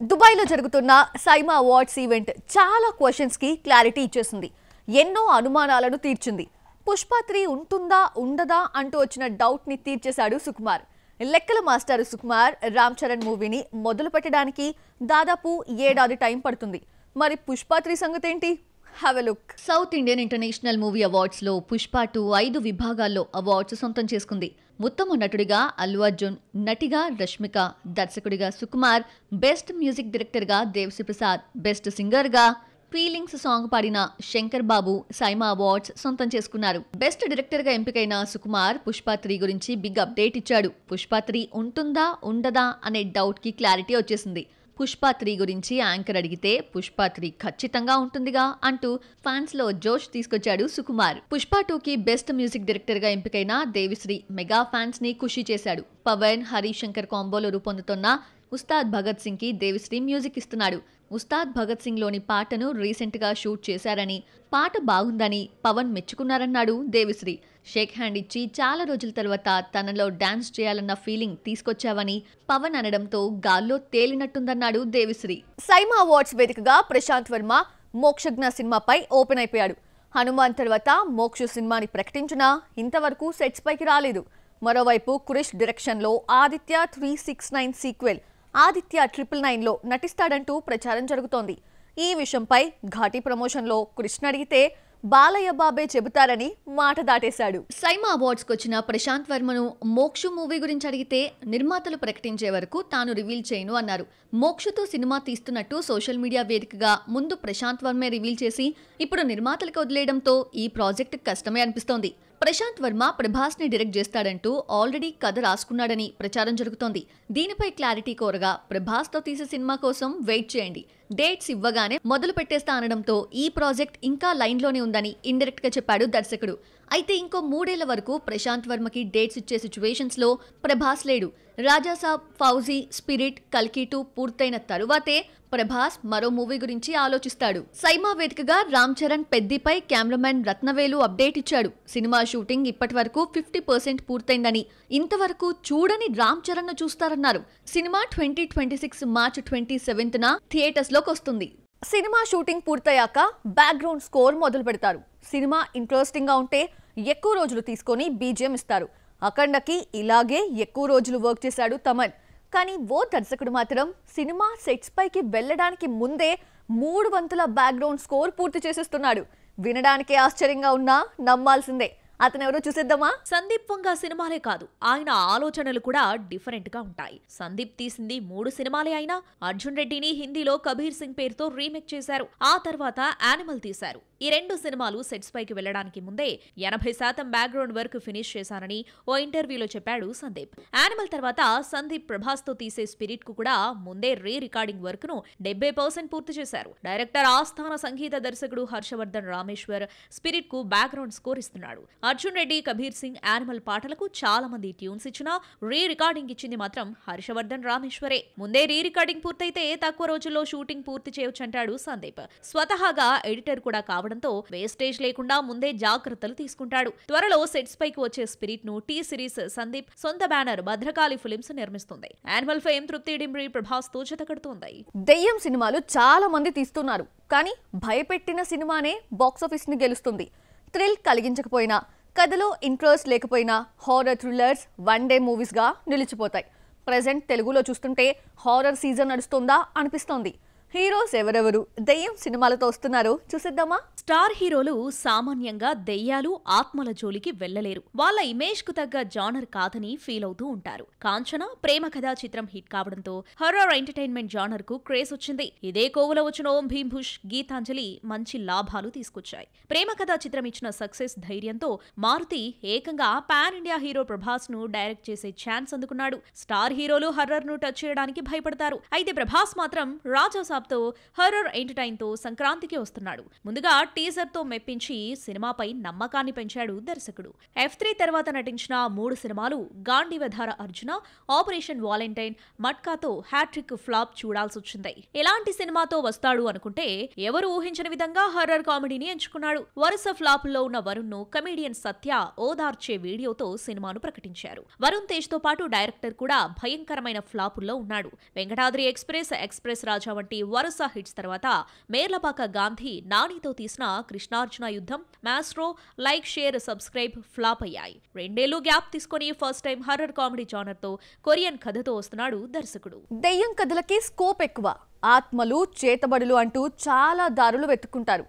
దుబాయ్లో జరుగుతున్న SIIMA awards event చాలా క్వశ్చన్స్కి క్లారిటీ ఇచ్చేసింది. ఎన్నో అనుమానాలను తీర్చింది. పుష్ప 3 ఉంటుందా ఉండదా అంటూ వచ్చిన డౌట్ని తీర్చేశాడు సుకుమార్. లెక్కల మాస్టర్ సుకుమార్ రామ్ చరణ్ మూవీని మొదలు పెట్టడానికి దాదాపు 7 ఏడాది టైం పడుతుంది. మరి పుష్ప 3 సంగతి ఏంటి? Have a look. South Indian International movie అవార్డ్స్లో పుష్ప 2 5 విభాగాల్లో అవార్డ్స్ సొంతం చేసుకుంది. ఉత్తమ నటుడిగా అల్లు అర్జున్, నటిగా రష్మిక, దర్శకుడిగా సుకుమార్, బెస్ట్ మ్యూజిక్ డైరెక్టర్గా దేవిశ్రీ ప్రసాద్, బెస్ట్ సింగర్గా ఫీలింగ్స్ సాంగ్ పాడిన శంకర్ బాబు సైమా అవార్డ్స్ సొంతం చేసుకున్నారు. బెస్ట్ డైరెక్టర్ గా ఎంపికైన సుకుమార్ పుష్ప 3 గురించి బిగ్ అప్డేట్ ఇచ్చాడు. పుష్ప 3 ఉంటుందా ఉండదా అనే డౌట్ కి క్లారిటీ వచ్చేసింది. పుష్ప 3 గురించి యాంకర్ అడిగితే పుష్ప 3 ఖచ్చితంగా ఉంటుందిగా అంటూ ఫ్యాన్స్ లో జోష్ తీసుకొచ్చాడు సుకుమార్. పుష్ప 2కి బెస్ట్ మ్యూజిక్ డైరెక్టర్ గా ఎంపికైన దేవిశ్రీ మెగా ఫ్యాన్స్ ని ఖుషి చేశాడు. పవన్, హరీష్ శంకర్ కాంబోలో రూపొందుతున్న ఉస్తాద్ భగత్ సింగ్ కి దేవిశ్రీ మ్యూజిక్ ఇస్తున్నాడు. ఉస్తాద్ భగత్ సింగ్ లోని పాటను రీసెంట్ గా షూట్ చేశారని, పాట బాగుందని పవన్ మెచ్చుకున్నారన్నాడు దేవిశ్రీ. షేక్ హ్యాండ్ ఇచ్చి చాలా రోజుల తర్వాత తనలో డాన్స్ చేయాలన్న ఫీలింగ్ తీసుకొచ్చావని పవన్ అనడంతో గాల్లో తేలినట్టుందన్నాడు దేవిశ్రీ. సైమా అవార్డ్స్ వేదికగా ప్రశాంత్ వర్మ మోక్షజ్ఞ సినిమాపై ఓపెన్ అయిపోయాడు. హనుమాన్ తర్వాత మోక్ష సినిమాని ప్రకటించినా ఇంతవరకు సెట్స్ పైకి రాలేదు. మరోవైపు క్రిష్ డైరెక్షన్ లో ఆదిత్య 369 సీక్వెల్ ఆదిత్య 999లో నటిస్తాడంటూ ప్రచారం జరుగుతోంది. ఈ విషయంపై ఘాటీ ప్రమోషన్లో కృష్ణ అడిగితే బాలయ్య బాబే చెబుతారని మాట దాటేశాడు. సైమా అవార్డ్స్ కొచ్చిన ప్రశాంత్ వర్మను మోక్షు మూవీ గురించి అడిగితే నిర్మాతలు ప్రకటించే వరకు తాను రివీల్ చేయను అన్నారు. మోక్షుతో సినిమా తీస్తున్నట్టు సోషల్ మీడియా వేదికగా ముందు ప్రశాంత్ వర్మే రివీల్ చేసి ఇప్పుడు నిర్మాతలకు వదిలేయడంతో ఈ ప్రాజెక్ట్ కష్టమే అనిపిస్తోంది. ప్రశాంత్ వర్మ ప్రభాస్ ని డైరెక్ట్ చేస్తాడంటూ ఆల్రెడీ కథ రాసుకున్నాడని ప్రచారం జరుగుతోంది. దీనిపై క్లారిటీ కోరగా ప్రభాస్ తో తీసే సినిమా కోసం వెయిట్ చేయండి, డేట్స్ ఇవ్వగానే మొదలు పెట్టేస్తా అనడంతో ఈ ప్రాజెక్ట్ ఇంకా లైన్ లోనే ఉందని ఇండైరెక్ట్ గా చెప్పాడు దర్శకుడు. అయితే ఇంకో 3 ఏళ్ల వరకు ప్రశాంత్ వర్మకి డేట్స్ ఇచ్చే సిచ్యువేషన్స్ లో ప్రభాస్ లేడు. రాజాసాబ్, ఫౌజీ, స్పిరిట్, కల్కి 2 పూర్తయిన తరువాతే ప్రభాస్ మరో మూవీ గురించి ఆలోచిస్తాడు. సైమా వేదికగా రామ్ చరణ్ పెద్దిపై కెమెరామెన్ రత్నవేలు అప్డేట్ ఇచ్చాడు. సినిమా షూటింగ్ ఇప్పటి వరకు 50% పూర్తయిందని, ఇంతవరకు చూడని రామ్ చరణ్ ను చూస్తారన్నారు. సినిమా 2026 మార్చ్ 27న థియేటర్స్ లోకి వస్తుంది. సినిమా షూటింగ్ పూర్తయ్యాక బ్యాక్గ్రౌండ్ స్కోర్ మొదలు పెడతారు. సినిమా ఇంట్రెస్టింగ్ గా ఉంటే ఎక్కువ రోజులు తీసుకొని బీజిఎం ఇస్తారు. అఖండకి ఇలాగే ఎక్కువ రోజులు వర్క్ చేశాడు తమన్. కానీ ఓ దర్శకుడు మాత్రం సినిమా సెట్స్ పైకి వెళ్లడానికి ముందే 3 వంతుల బ్యాక్గ్రౌండ్ స్కోర్ పూర్తి చేసేస్తున్నాడు. వినడానికే ఆశ్చర్యంగా ఉన్నా నమ్మాల్సిందే. అతనెవరో చూసేద్దామా? సందీప్ వంగ సినిమాలే కాదు, ఆయన ఆలోచనలు కూడా డిఫరెంట్ గా ఉంటాయి. సందీప్ తీసింది 3 సినిమాలే అయినా అర్జున్ రెడ్డిని హిందీలో కబీర్ సింగ్ పేరుతో రీమేక్ చేశారు. ఆ తర్వాత యానిమల్ తీశారు. ఈ 2 సినిమాలు సెట్స్ పైకి వెళ్లడానికి ముందే 80% బ్యాక్గ్రౌండ్ వర్క్ ఫినిష్ చేశానని ఓ ఇంటర్వ్యూలో చెప్పాడు సందీప్. యానిమల్ తర్వాత సందీప్ ప్రభాస్ తో తీసే స్పిరిట్ కు కూడా ముందే రీ రికార్డింగ్ వర్క్ ను 70% పూర్తి చేశారు. డైరెక్టర్ ఆస్థాన సంగీత దర్శకుడు హర్షవర్ధన్ రామేశ్వర్ స్పిరిట్ కు బ్యాక్గ్రౌండ్ స్కోర్ ఇస్తున్నాడు. అర్జున్ రెడ్డి, కబీర్ సింగ్, యానిమల్ పాటలకు చాలా మంది ట్యూన్స్ ఇచ్చినా రీ రికార్డింగ్ ఇచ్చింది మాత్రం హర్షవర్ధన్ రామేశ్వరే. ముందే రీ రికార్డింగ్ పూర్తయితే తక్కువ రోజుల్లో షూటింగ్ పూర్తి చేయొచ్చంటాడు సందీప్. స్వతహాగా ఎడిటర్ కూడా కావడంతో వేస్టేజ్ లేకుండా ముందే జాగ్రత్తలు తీసుకుంటాడు. త్వరలో సెట్స్ పైకి వచ్చే స్పిరిట్ ను టీ సిరీస్ సందీప్ సొంత బ్యానర్ భద్రకాళి ఫిలిమ్స్ నిర్మిస్తుంది. యానిమల్ ఫేమ్ తృప్తి డింబ్రి ప్రభాస్ తో జతకడుతోంది. దెయ్యం సినిమాలు చాలా మంది తీస్తున్నారు, కానీ భయపెట్టిన సినిమానే బాక్సాఫీస్ ని గెలుస్తుంది. థ్రిల్ కలిగించకపోయినా, కథలో ఇంట్రెస్ట్ లేకపోయినా హారర్ థ్రిల్లర్స్ 1 డే మూవీస్ గా నిలిచిపోతాయి. ప్రెజెంట్ తెలుగులో చూస్తుంటే హారర్ సీజన్ నడుస్తుందా అనిపిస్తోంది. హీరోస్ ఎవరెవరు దెయ్యం సినిమాలతో వస్తున్నారో చూసేద్దామా? స్టార్ హీరోలు సామాన్యంగా దెయ్యాలు, ఆత్మల జోలికి వెళ్లలేరు. వాళ్ళ ఇమేజ్ కు తగ్గ జానర్ కాదని ఫీల్ అవుతూ ఉంటారు. కాంచన ప్రేమ కథా చిత్రం హిట్ కావడంతో హర్రర్ ఎంటర్టైన్మెంట్ జానర్ కు క్రేజ్ వచ్చింది. ఇదే కోవలో వచ్చిన ఓం భీమ్ భుష్, గీతాంజలి మంచి లాభాలు తీసుకొచ్చాయి. ప్రేమ కథా చిత్రం ఇచ్చిన సక్సెస్ ధైర్యంతో మారుతి ఏకంగా పాన్ ఇండియా హీరో ప్రభాస్ ను డైరెక్ట్ చేసే ఛాన్స్ అందుకున్నాడు. స్టార్ హీరోలు హర్రర్ ను టచ్ చేయడానికి భయపడతారు. అయితే ప్రభాస్ మాత్రం రాజాసాబ్ రాజాసాబ్తో హర్రర్ ఎంటర్టైన్తో సంక్రాంతికి వస్తున్నాడు. ముందుగా టీజర్తో మెప్పించి సినిమాపై నమ్మకాన్ని పెంచాడు దర్శకుడు. F3 తర్వాత నటించిన 3 సినిమాలు గాంధీవధార అర్జున, ఆపరేషన్ వాలెంటైన్, మట్కాతో హ్యాట్రిక్ ఫ్లాప్ చూడాల్సొచ్చింది. ఎలాంటి సినిమాతో వస్తాడు అనుకుంటే ఎవరు ఊహించని విధంగా హర్రర్ కామెడీని ఎంచుకున్నాడు. వరుస ఫ్లాపుల్లో ఉన్న వరుణ్ ను కమీడియన్ సత్య ఓదార్చే వీడియోతో సినిమాను ప్రకటించారు. వరుణ్ తేజ్ తో పాటు డైరెక్టర్ కూడా భయంకరమైన ఫ్లాపుల్లో ఉన్నాడు. వెంకటాద్రి ఎక్స్ప్రెస్ రాజా వంటి వరుస హిట్స్ తర్వాత మేర్లపాక గాంధీ, నానితో తీసిన కృష్ణార్జున యుద్ధం, maestro, like, share, subscribe flop అయ్యాయి. 2 ఏళ్లు గ్యాప్ తీసుకుని first time horror comedy genre తో కొరియన్ కథతో వస్తున్నాడు దర్శకుడు. దెయ్యం కథలకి స్కోప్ ఎక్కువ. ఆత్మలు, చేతబడులు అంటూ చాలా దారులు వెతుక్కుంటారు.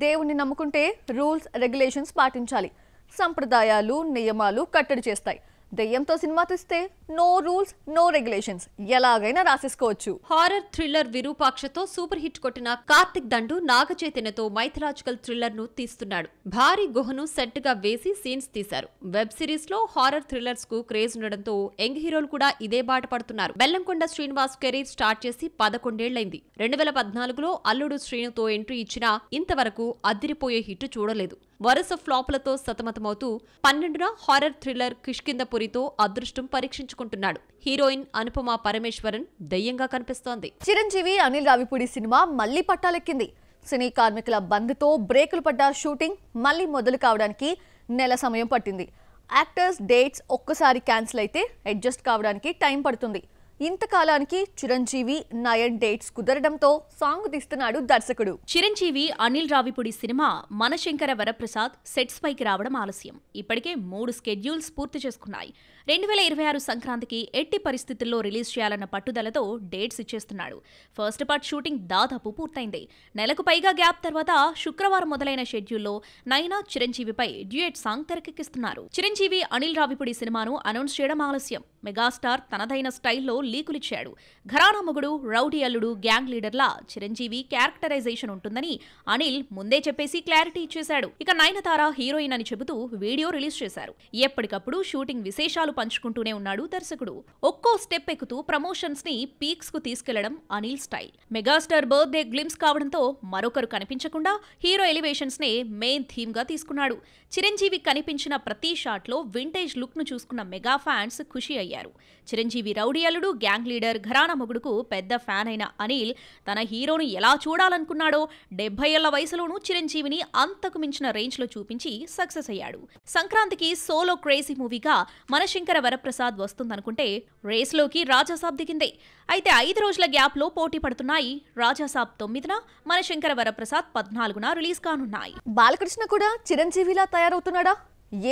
దేవుణ్ణి నమ్ముకుంటే రూల్స్, రెగ్యులేషన్స్ పాటించాలి. సంప్రదాయాలు, నియమాలు కట్టడి చేస్తాయి. దెయ్యంతో సినిమా తీస్తే నో రూల్స్, నో రెగ్యులేషన్స్, ఎలాగైనా రాసేసుకోవచ్చు. హారర్ థ్రిల్లర్ విరూపాక్షతో సూపర్ హిట్ కొట్టిన కార్తిక్ దండు నాగచైతన్యతో మైథలాజికల్ థ్రిల్లర్ ను తీస్తున్నాడు. భారీ గుహను సెట్ గా వేసి సీన్స్ తీశారు. వెబ్ సిరీస్ లో హారర్ థ్రిల్లర్స్ కు క్రేజ్ ఉండడంతో యంగ్ హీరోలు కూడా ఇదే బాట పడుతున్నారు. బెల్లంకొండ శ్రీనివాస్ కెరీర్ స్టార్ట్ చేసి 11 ఏళ్లైంది. 2014లో అల్లుడు శ్రీనుతో ఎంట్రీ ఇచ్చినా ఇంతవరకు అదిరిపోయే హిట్ చూడలేదు. వరుస ఫ్లాపులతో సతమతమవుతూ 12న హారర్ థ్రిల్లర్ కిష్కిందపురితో అదృష్టం పరీక్షించుకుంటున్నాడు. హీరోయిన్ అనుపమ పరమేశ్వరన్ దయ్యంగా కనిపిస్తోంది. చిరంజీవి, అనిల్ రావిపూడి సినిమా మళ్లీ పట్టాలెక్కింది. సినీ కార్మికుల బంద్తో బ్రేకులు పడ్డ షూటింగ్ మళ్లీ మొదలు కావడానికి నెల సమయం పట్టింది. యాక్టర్స్ డేట్స్ ఒక్కసారి క్యాన్సిల్ అయితే అడ్జస్ట్ కావడానికి టైం పడుతుంది. ఇంతకాలానికి చిరంజీవి, నయన్ డేట్స్ కుదరడంతో సాంగ్ తీస్తున్నాడు దర్శకుడు. చిరంజీవి, అనిల్ రావిపూడి సినిమా మనశంకర వరప్రసాద్ సెట్స్ పైకి రావడం ఆలస్యం. ఇప్పటికే 3 స్కెడ్యూల్స్ పూర్తి చేసుకున్నాయి. 2026 సంక్రాంతికి ఎట్టి పరిస్థితుల్లో రిలీజ్ చేయాలన్న పట్టుదలతో డేట్స్ ఇచ్చేస్తున్నాడు. ఫస్ట్ పార్ట్ షూటింగ్ దాదాపు పూర్తయింది. నెలకు పైగా గ్యాప్ తర్వాత శుక్రవారం మొదలైన షెడ్యూల్లో నైనా చిరంజీవిపై డ్యూయెట్ సాంగ్ తెరకెక్కిస్తున్నారు. చిరంజీవి, అనిల్ రావిపూడి సినిమాను అనౌన్స్ చేయడం ఆలస్యం. మెగాస్టార్ తనదైన స్టైల్లో లీకులిచ్చాడు. ఘరానా మొగుడు, రౌడీ అల్లుడు, గ్యాంగ్ లీడర్లా చిరంజీవి క్యారెక్టరైజేషన్ ఉంటుందని అనిల్ ముందే చెప్పేసి క్లారిటీ ఇచ్చేశాడు. ఇక నయనతార హీరోయిన్ అని చెబుతూ వీడియో రిలీజ్ చేశారు. ఎప్పటికప్పుడు షూటింగ్ విశేషాలు పంచుకుంటూనే ఉన్నాడు దర్శకుడు. ఒక్కో స్టెప్ ఎక్కుతూ ప్రమోషన్స్ ని పీక్స్ కు తీసుకెళ్లడం Anil style. Megastar birthday glimpse కావడంతో మరొకరు కనిపించకుండా హీరో ఎలివేషన్స్ నే మెయిన్ థీమ్ గా తీసుకున్నాడు. చిరంజీవి కనిపించిన ప్రతి షాట్ లో వింటేజ్ లుక్ ను చూసుకున్న మెగా ఫ్యాన్స్ ఖుషి అయ్యారు. చిరంజీవి రౌడీ అల్లుడు, గ్యాంగ్ లీడర్, ఘరానా మొగుడుకు పెద్ద ఫ్యాన్ అయిన అనిల్ తన హీరోను ఎలా చూడాలనుకున్నాడో 70 ఏళ్ల వయసులోనూ చిరంజీవిని అంతకు మించిన రేంజ్ లో చూపించి సక్సెస్ అయ్యాడు. సంక్రాంతికి సోలో క్రేజీ మూవీగా మనశంకర వరప్రసాద్ వస్తుందనుకుంటే రేస్లోకి రాజాసాబ్ దిగిందే. అయితే 5 రోజుల గ్యాప్ లో పోటీ పడుతున్నాయి. రాజాసాబ్ 9న, మనశంకర వరప్రసాద్ 14న రిలీజ్ కానున్నాయి. బాలకృష్ణ కూడా చిరంజీవిలా తయారవుతున్నాడా?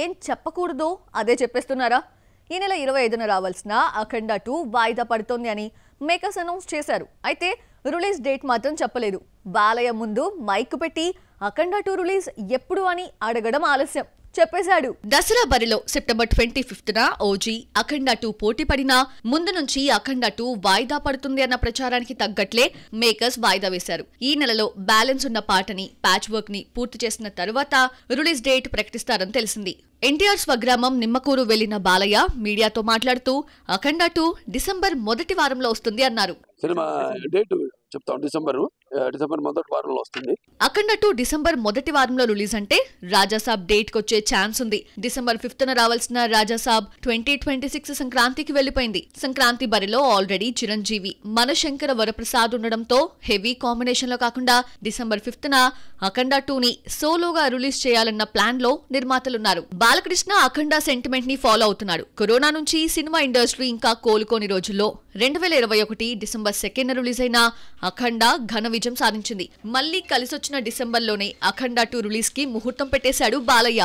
ఏం చెప్పకూడదో అదే చెప్పేస్తున్నారా? ఈ నెల 25న రావాల్సిన అఖండ 2 వాయిదా పడుతోంది అని మేకర్స్ అనౌన్స్ చేశారు. అయితే రిలీజ్ డేట్ మాత్రం చెప్పలేదు. బాలయ్య ముందు మైక్ పెట్టి అఖండ 2 రిలీజ్ ఎప్పుడు అని అడగడం ఆలస్యం. చెప్పేశాడు. దసరా బరిలో సెప్టెంబర్ 25న ఓజీ, అఖండ 2 పోటీ పడినా ముందు నుంచి అఖండ 2 వాయిదా పడుతుంది అన్న ప్రచారానికి తగ్గట్లే మేకర్స్ వాయిదా వేశారు. ఈ నెలలో బ్యాలెన్స్ ఉన్న పాటని, ప్యాచ్ వర్క్ ని పూర్తి చేసిన తరువాత రిలీజ్ డేట్ ప్రకటిస్తారని తెలిసింది. ఎన్టీఆర్ స్వగ్రామం నిమ్మకూరు వెళ్లిన బాలయ్య మీడియాతో మాట్లాడుతూ అఖండ 2 డిసెంబర్ మొదటి వారంలో వస్తుంది అన్నారు. సినిమా డేట్ చెప్తాం, డిసెంబర్ మొదటి వారంలో వస్తుంది. అఖండ 2 డిసెంబర్ మొదటి వారంలో రిలీజ్ అంటే రాజాసాబ్ డేట్ కొచ్చే ఛాన్స్ ఉంది. డిసెంబర్ 5న రావాల్సిన రాజాసాబ్ 2026 సంక్రాంతికి వెళ్లిపోయింది. సంక్రాంతి బరిలో ఆల్రెడీ చిరంజీవి, మనశంకర వరప్రసాద్ ఉండడంతో హెవీ కాంబినేషన్ లో కాకుండా డిసెంబర్ 5న అఖండ 2ని సోలోగా రిలీజ్ చేయాలన్న ప్లాన్ లో నిర్మాతలున్నారు. బాలకృష్ణ అఖండ సెంటిమెంట్ ని ఫాలో అవుతున్నాడు. కరోనా నుంచి సినిమా ఇండస్ట్రీ ఇంకా కోలుకోని రోజుల్లో 2021 డిసెంబర్ 2న రిలీజ్ అయిన అఖండ ఘన విజయం సాధించింది. మళ్లీ కలిసొచ్చిన డిసెంబర్లోనే అఖండ 2 రిలీజ్ కి ముహూర్తం పెట్టేశాడు బాలయ్య.